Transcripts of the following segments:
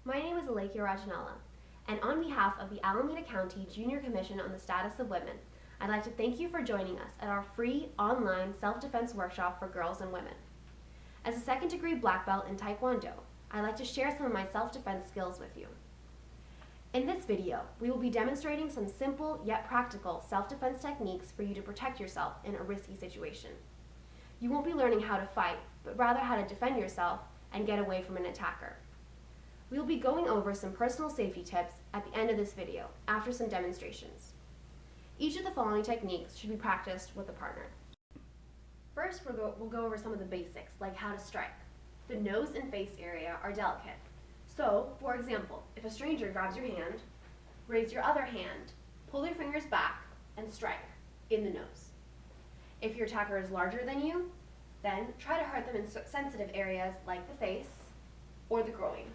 My name is Alekya Rajanala, and on behalf of the Alameda County Junior Commission on the Status of Women, I'd like to thank you for joining us at our free online self-defense workshop for girls and women. As a second-degree black belt in Tae Kwon Do, I'd like to share some of my self-defense skills with you. In this video, we will be demonstrating some simple yet practical self-defense techniques for you to protect yourself in a risky situation. You won't be learning how to fight, but rather how to defend yourself and get away from an attacker. We will be going over some personal safety tips at the end of this video, after some demonstrations. Each of the following techniques should be practiced with a partner. First, we'll go over some of the basics, like how to strike. The nose and face area are delicate. So, for example, if a stranger grabs your hand, raise your other hand, pull your fingers back, and strike in the nose. If your attacker is larger than you, then try to hurt them in sensitive areas like the face or the groin.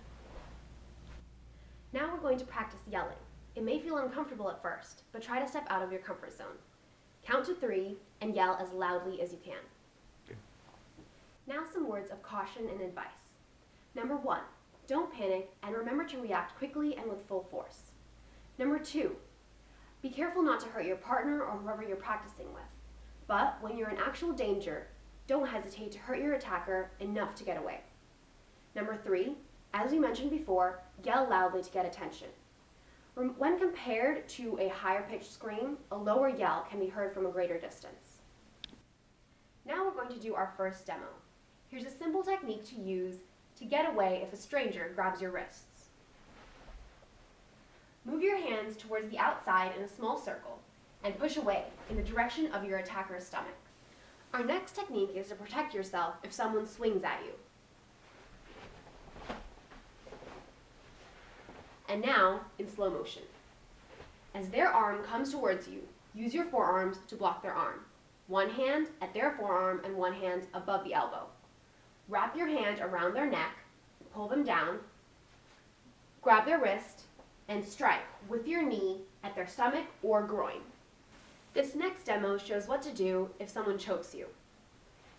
Now we're going to practice yelling. It may feel uncomfortable at first, but try to step out of your comfort zone. Count to 3 and yell as loudly as you can. Okay. Now some words of caution and advice. Number 1, don't panic and remember to react quickly and with full force. Number 2, be careful not to hurt your partner or whoever you're practicing with. But when you're in actual danger, don't hesitate to hurt your attacker enough to get away. Number 3, as we mentioned before, yell loudly to get attention. When compared to a higher pitched scream, a lower yell can be heard from a greater distance. Now we're going to do our first demo. Here's a simple technique to use to get away if a stranger grabs your wrists. Move your hands towards the outside in a small circle and push away in the direction of your attacker's stomach. Our next technique is to protect yourself if someone swings at you. And now, in slow motion. As their arm comes towards you, use your forearms to block their arm. One hand at their forearm and one hand above the elbow. Wrap your hand around their neck, pull them down, grab their wrist, and strike with your knee at their stomach or groin. This next demo shows what to do if someone chokes you.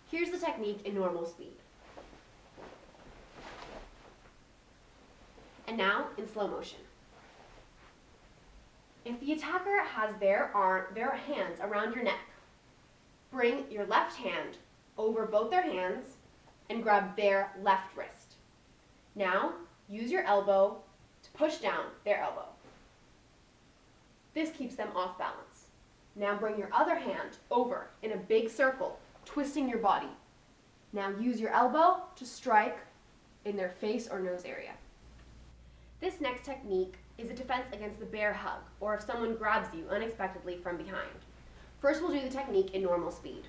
Here's the technique in normal speed. And now, in slow motion. If the attacker has their hands around your neck, bring your left hand over both their hands and grab their left wrist. Now, use your elbow to push down their elbow. This keeps them off balance. Now bring your other hand over in a big circle, twisting your body. Now use your elbow to strike in their face or nose area. This next technique is a defense against the bear hug, or if someone grabs you unexpectedly from behind. First, we'll do the technique in normal speed.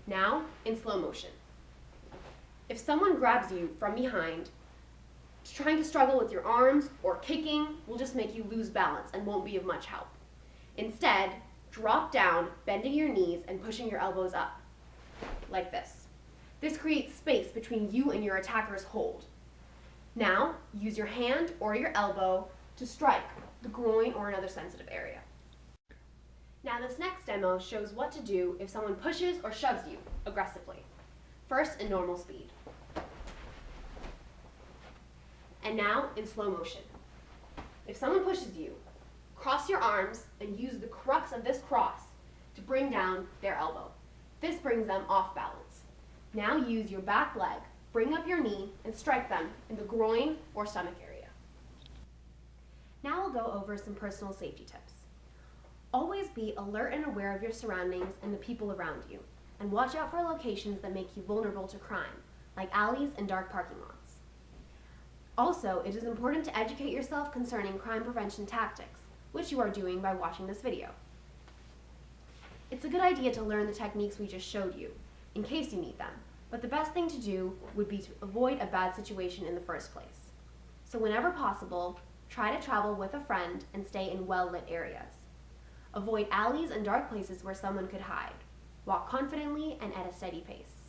Now, in slow motion. If someone grabs you from behind, trying to struggle with your arms or kicking will just make you lose balance and won't be of much help. Instead, drop down, bending your knees and pushing your elbows up, like this. This creates space between you and your attacker's hold. Now, use your hand or your elbow to strike the groin or another sensitive area. Now this next demo shows what to do if someone pushes or shoves you aggressively. First, in normal speed. And now, in slow motion. If someone pushes you, cross your arms and use the crux of this cross to bring down their elbow. This brings them off balance. Now use your back leg, bring up your knee, and strike them in the groin or stomach area. Now we'll go over some personal safety tips. Always be alert and aware of your surroundings and the people around you, and watch out for locations that make you vulnerable to crime, like alleys and dark parking lots. Also, it is important to educate yourself concerning crime prevention tactics, which you are doing by watching this video. It's a good idea to learn the techniques we just showed you, in case you need them, but the best thing to do would be to avoid a bad situation in the first place. So whenever possible, try to travel with a friend and stay in well-lit areas. Avoid alleys and dark places where someone could hide. Walk confidently and at a steady pace.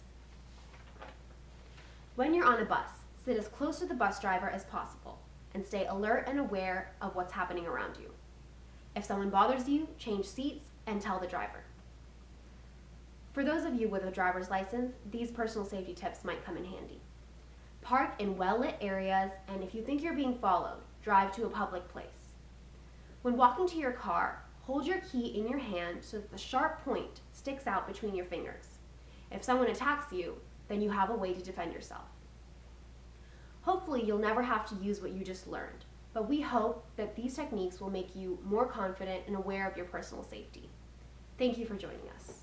When you're on a bus, sit as close to the bus driver as possible and stay alert and aware of what's happening around you. If someone bothers you, change seats and tell the driver. For those of you with a driver's license, these personal safety tips might come in handy. Park in well-lit areas, and if you think you're being followed, drive to a public place. When walking to your car, hold your key in your hand so that the sharp point sticks out between your fingers. If someone attacks you, then you have a way to defend yourself. Hopefully, you'll never have to use what you just learned, but we hope that these techniques will make you more confident and aware of your personal safety. Thank you for joining us.